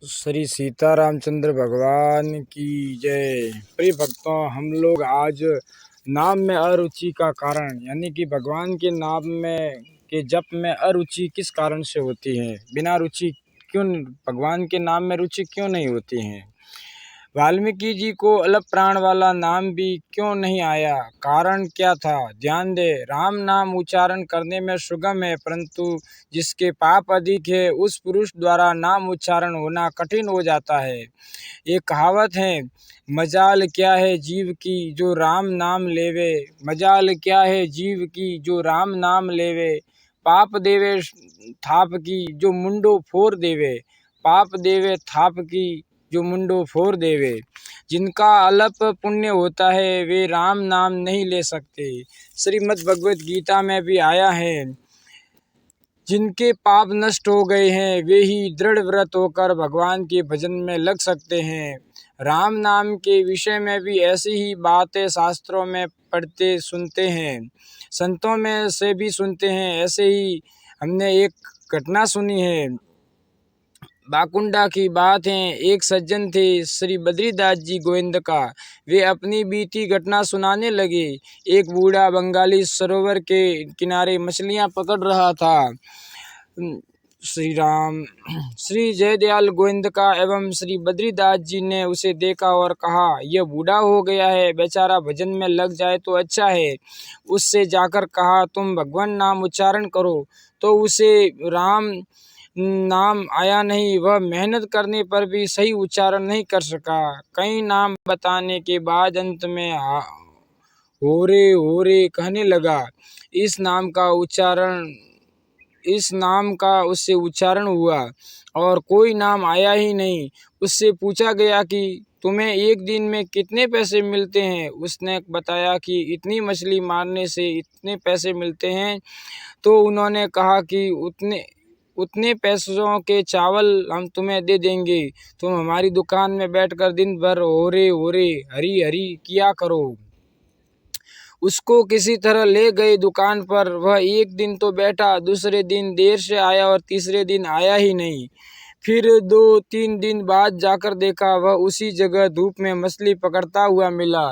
श्री सीता रामचंद्र भगवान की जय। प्रिय भक्तों, हम लोग आज नाम में अरुचि का कारण यानी कि भगवान के नाम में के जप में अरुचि किस कारण से होती है, बिना रुचि क्यों, भगवान के नाम में रुचि क्यों नहीं होती है। वाल्मीकि जी को अलग प्राण वाला नाम भी क्यों नहीं आया, कारण क्या था। ध्यान दे, राम नाम उच्चारण करने में सुगम है, परंतु जिसके पाप अधिक है उस पुरुष द्वारा नाम उच्चारण होना कठिन हो जाता है। एक कहावत है, मजाल क्या है जीव की जो राम नाम लेवे, मजाल क्या है जीव की जो राम नाम लेवे। पाप देवे थाप की जो मुंडो फोड़ देवे, पाप देवे थाप की जो मुंडो फोड़ देवे। जिनका अल्प पुण्य होता है वे राम नाम नहीं ले सकते। श्रीमद् भगवत गीता में भी आया है, जिनके पाप नष्ट हो गए हैं वे ही दृढ़ व्रत होकर भगवान के भजन में लग सकते हैं। राम नाम के विषय में भी ऐसी ही बातें शास्त्रों में पढ़ते सुनते हैं, संतों में से भी सुनते हैं। ऐसे ही हमने एक घटना सुनी है, बाकुंडा की बात है। एक सज्जन थे श्री बद्रीदास जी गोविंद का, वे अपनी बीती घटना सुनाने लगे। एक बूढ़ा बंगाली सरोवर के किनारे मछलियां पकड़ रहा था। श्री राम श्री जयदयाल गोविंद का एवं श्री बद्रीदास जी ने उसे देखा और कहा, यह बूढ़ा हो गया है, बेचारा भजन में लग जाए तो अच्छा है। उससे जाकर कहा, तुम भगवान नाम उच्चारण करो। तो उसे राम नाम आया नहीं, वह मेहनत करने पर भी सही उच्चारण नहीं कर सका। कई नाम बताने के बाद अंत में हो रे कहने लगा। इस नाम का उससे उच्चारण हुआ और कोई नाम आया ही नहीं। उससे पूछा गया कि तुम्हें एक दिन में कितने पैसे मिलते हैं। उसने बताया कि इतनी मछली मारने से इतने पैसे मिलते हैं। तो उन्होंने कहा कि उतने पैसों के चावल हम तुम्हें दे देंगे, तुम हमारी दुकान में बैठकर दिन भर हो रे हरी हरी किया करो। उसको किसी तरह ले गए दुकान पर। वह एक दिन तो बैठा, दूसरे दिन देर से आया और तीसरे दिन आया ही नहीं। फिर 2-3 दिन बाद जाकर देखा, वह उसी जगह धूप में मछली पकड़ता हुआ मिला।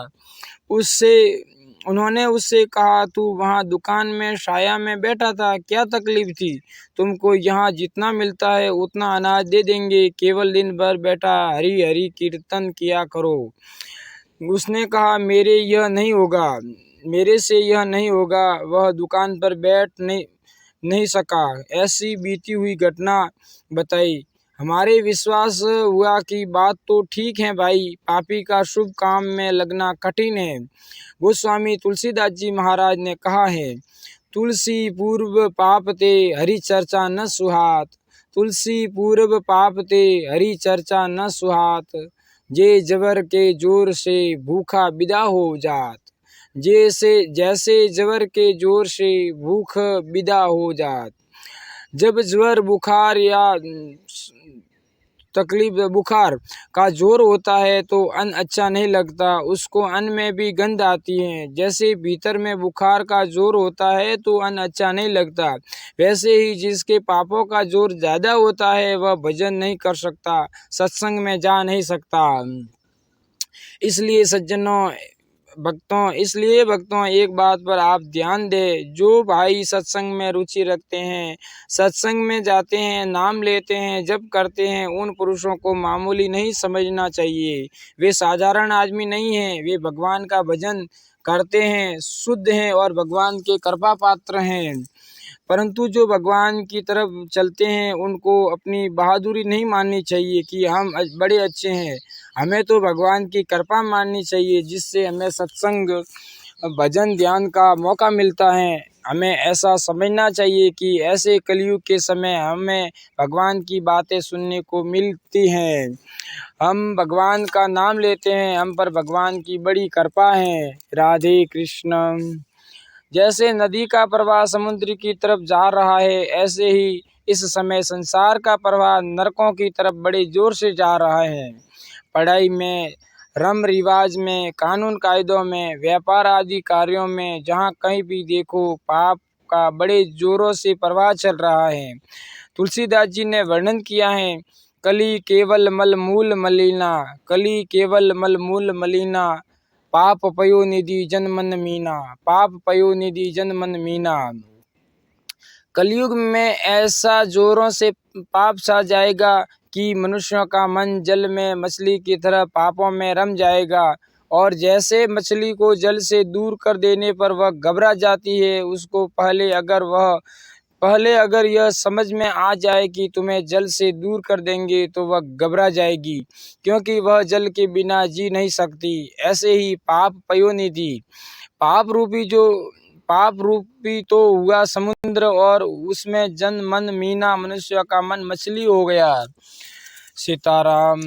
उन्होंने उससे कहा, तू वहाँ दुकान में साया में बैठा था, क्या तकलीफ थी। तुमको यहाँ जितना मिलता है उतना अनाज दे देंगे, केवल दिन भर बैठा हरी हरी कीर्तन किया करो। उसने कहा, मेरे से यह नहीं होगा। वह दुकान पर बैठ नहीं सका। ऐसी बीती हुई घटना बताई। हमारे विश्वास हुआ कि बात तो ठीक है भाई, पापी का शुभ काम में लगना कठिन है। गोस्वामी तुलसीदास जी महाराज ने कहा है, तुलसी पूर्व पाप ते हरि चर्चा न सुहात, तुलसी पूर्व पाप ते हरि चर्चा न सुहात। जे जबर के जोर से भूखा विदा हो जात, जैसे जबर के जोर से भूख विदा हो जात। जब ज्वर बुखार या तकलीफ बुखार का जोर होता है तो अन्न अच्छा नहीं लगता, उसको अन्न में भी गंध आती है। जैसे भीतर में बुखार का जोर होता है तो अन्न अच्छा नहीं लगता, वैसे ही जिसके पापों का जोर ज़्यादा होता है वह भजन नहीं कर सकता, सत्संग में जा नहीं सकता। इसलिए भक्तों एक बात पर आप ध्यान दें, जो भाई सत्संग में रुचि रखते हैं, सत्संग में जाते हैं, नाम लेते हैं, जप करते हैं, उन पुरुषों को मामूली नहीं समझना चाहिए। वे साधारण आदमी नहीं हैं, वे भगवान का भजन करते हैं, शुद्ध हैं और भगवान के कृपा पात्र हैं। परंतु जो भगवान की तरफ चलते हैं उनको अपनी बहादुरी नहीं माननी चाहिए कि हम बड़े अच्छे हैं। हमें तो भगवान की कृपा माननी चाहिए, जिससे हमें सत्संग भजन ध्यान का मौका मिलता है। हमें ऐसा समझना चाहिए कि ऐसे कलयुग के समय हमें भगवान की बातें सुनने को मिलती हैं। हम भगवान का नाम लेते हैं, हम पर भगवान की बड़ी कृपा है। राधे कृष्ण। जैसे नदी का प्रवाह समुद्र की तरफ जा रहा है, ऐसे ही इस समय संसार का प्रवाह नरकों की तरफ बड़े जोर से जा रहा है। पढ़ाई में, रम रिवाज में, कानून कायदों में, व्यापार आदि कार्यों में, जहाँ कहीं भी देखो पाप का बड़े जोरों से प्रवाह चल रहा है। तुलसीदास जी ने वर्णन किया है, कली केवल मल मूल मलिना, कली केवल मल मूल मलिना, पाप पयो निधि जन मन मीना, पाप पयो निधि जन मन मीना। कलयुग में ऐसा जोरों से पाप छा जाएगा कि मनुष्यों का मन जल में मछली की तरह पापों में रम जाएगा, और जैसे मछली को जल से दूर कर देने पर वह घबरा जाती है, उसको पहले अगर यह समझ में आ जाए कि तुम्हें जल से दूर कर देंगे तो वह घबरा जाएगी, क्योंकि वह जल के बिना जी नहीं सकती। ऐसे ही पाप पयोनिधि, पाप रूपी तो हुआ समुद्र, और उसमें जन मन मीना, मनुष्य का मन मछली हो गया। सीताराम।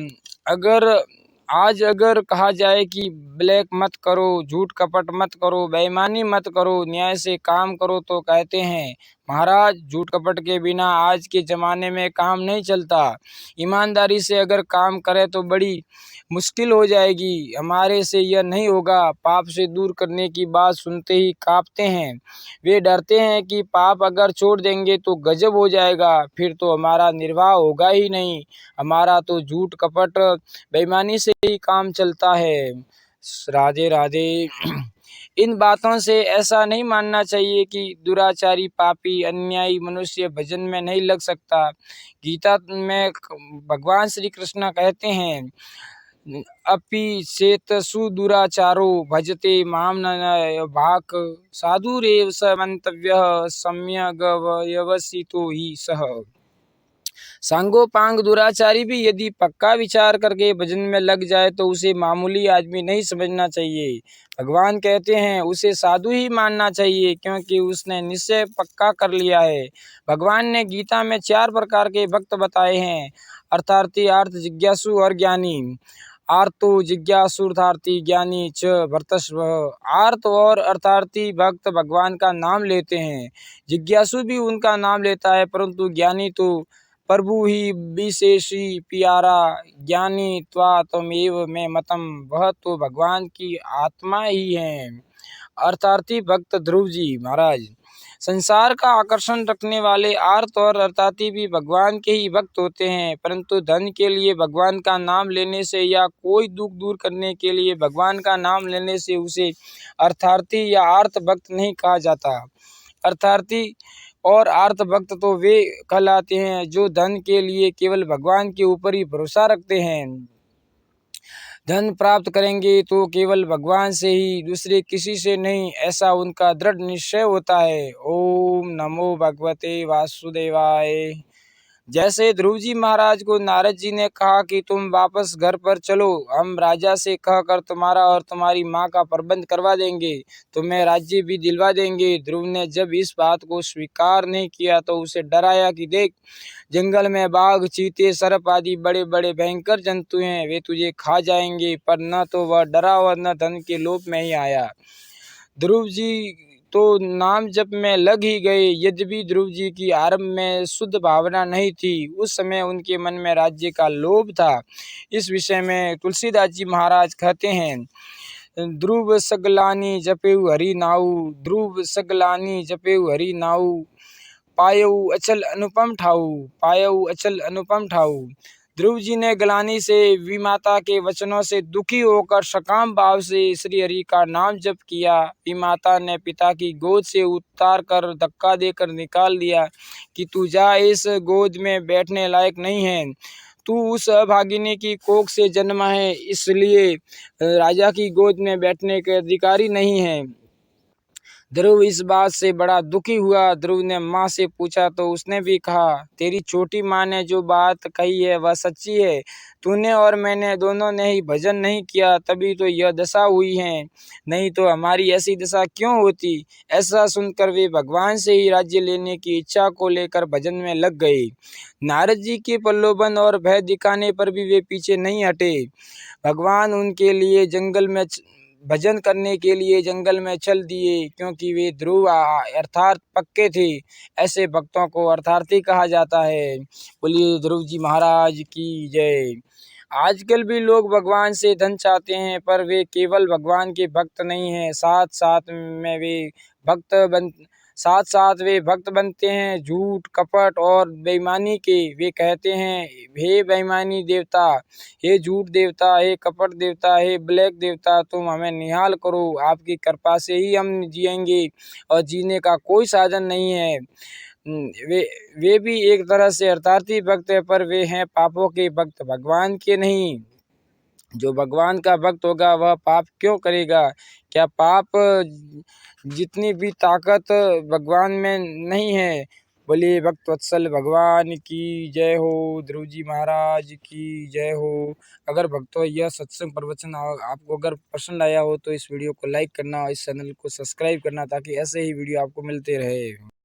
अगर कहा जाए कि ब्लैक मत करो, झूठ कपट मत करो, बेईमानी मत करो, न्याय से काम करो, तो कहते हैं महाराज झूठ कपट के बिना आज के ज़माने में काम नहीं चलता। ईमानदारी से अगर काम करें तो बड़ी मुश्किल हो जाएगी, हमारे से यह नहीं होगा। पाप से दूर करने की बात सुनते ही कांपते हैं, वे डरते हैं कि पाप अगर छोड़ देंगे तो गजब हो जाएगा, फिर तो हमारा निर्वाह होगा ही नहीं, हमारा तो झूठ कपट बेईमानी से ही काम चलता है। राधे राधे। इन बातों से ऐसा नहीं मानना चाहिए कि दुराचारी पापी अन्यायी मनुष्य भजन में नहीं लग सकता। गीता में भगवान श्री कृष्ण कहते हैं अपि चेतसु दुराचारो भजते माम न भाक साधुरेव स मंतव्यः सम्यग् व्यवसितो ही सह। सांगोपांग दुराचारी भी यदि पक्का विचार करके भजन में लग जाए तो उसे मामूली आदमी नहीं समझना चाहिए। भगवान कहते हैं उसे साधु ही मानना चाहिए, क्योंकि उसने निश्चय पक्का कर लिया है। भगवान ने गीता में 4 प्रकार के भक्त बताए हैं, अर्थार्थी, अर्थ जिज्ञासु और ज्ञानी। आर्तो जिज्ञासुर्थार्थी ज्ञानी च भरतस्व। आर्त और अर्थार्थी भक्त भगवान का नाम लेते हैं, जिज्ञासु भी उनका नाम लेता है, परंतु ज्ञानी तो प्रभु ही विशेषी प्यारा। ज्ञानी त्वात्मेव में मतम, वह तो भगवान की आत्मा ही है। अर्थार्थी भक्त ध्रुव जी महाराज। संसार का आकर्षण रखने वाले आर्त और अर्थार्थी भी भगवान के ही भक्त होते हैं, परंतु धन के लिए भगवान का नाम लेने से या कोई दुख दूर करने के लिए भगवान का नाम लेने से उसे अर्थार्थी या आर्त भक्त नहीं कहा जाता। अर्थार्थी और आर्त भक्त तो वे कहलाते हैं जो धन के लिए केवल भगवान के ऊपर ही भरोसा रखते हैं। धन प्राप्त करेंगे तो केवल भगवान से ही, दूसरे किसी से नहीं, ऐसा उनका दृढ़ निश्चय होता है। ओम नमो भगवते वासुदेवाय। जैसे ध्रुव जी महाराज को नारद जी ने कहा कि तुम वापस घर पर चलो, हम राजा से कहकर तुम्हारा और तुम्हारी माँ का प्रबंध करवा देंगे, तुम्हें राज्य भी दिलवा देंगे। ध्रुव ने जब इस बात को स्वीकार नहीं किया तो उसे डराया कि देख, जंगल में बाघ, चीते, सर्प आदि बड़े बड़े भयंकर जंतु हैं, वे तुझे खा जाएंगे। पर न तो वह डरा और न धन के लोभ में ही आया। ध्रुव जी तो नाम जप में लग ही गए। यद्यपि ध्रुव जी की आरंभ में शुद्ध भावना नहीं थी, उस समय उनके मन में राज्य का लोभ था। इस विषय में तुलसीदास जी महाराज कहते हैं, ध्रुव सगलानी जपेउ हरि नाऊ, ध्रुव सगलानी जपेउ हरि नाऊ, पायऊ अचल अनुपम ठाऊ, पायऊ अचल अनुपम ठाऊ। ध्रुव जी ने ग्लानि से विमाता के वचनों से दुखी होकर सकाम भाव से श्री हरि का नाम जप किया। विमाता ने पिता की गोद से उतार कर धक्का देकर निकाल दिया कि तू जा, इस गोद में बैठने लायक नहीं है, तू उस अभागिनी की कोख से जन्मा है, इसलिए राजा की गोद में बैठने के अधिकारी नहीं है। ध्रुव इस बात से बड़ा दुखी हुआ। ध्रुव ने माँ से पूछा तो उसने भी कहा, तेरी छोटी माँ ने जो बात कही है वह सच्ची है। तूने और मैंने दोनों ने ही भजन नहीं किया, तभी तो यह दशा हुई है, नहीं तो हमारी ऐसी दशा क्यों होती। ऐसा सुनकर वे भगवान से ही राज्य लेने की इच्छा को लेकर भजन में लग गए। नारद जी के प्रलोभन और भय दिखाने पर भी वे पीछे नहीं हटे। भगवान उनके लिए भजन करने के लिए जंगल में चल दिए, क्योंकि वे ध्रुव अर्थात पक्के थे। ऐसे भक्तों को अर्थार्थी कहा जाता है। बोलिए ध्रुव जी महाराज की जय। आजकल भी लोग भगवान से धन चाहते हैं, पर वे केवल भगवान के भक्त नहीं हैं, साथ साथ में वे साथ साथ वे भक्त बनते हैं झूठ कपट और बेईमानी के। वे कहते हैं, हे बेईमानी देवता, हे झूठ देवता, हे कपट देवता, हे ब्लैक देवता, तुम हमें निहाल करो, आपकी कृपा से ही हम जिएंगे और जीने का कोई साधन नहीं है। वे वे भी एक तरह से अर्थार्थी भक्त है, पर वे हैं पापों के भक्त, भगवान के नहीं। जो भगवान का भक्त होगा वह पाप क्यों करेगा? क्या पाप जितनी भी ताकत भगवान में नहीं है? बोलिए भक्त वत्सल भगवान की जय हो, ध्रुव जी महाराज की जय हो। अगर भक्तों यह सत्संग प्रवचन आपको अगर पसंद आया हो तो इस वीडियो को लाइक करना और इस चैनल को सब्सक्राइब करना, ताकि ऐसे ही वीडियो आपको मिलते रहे।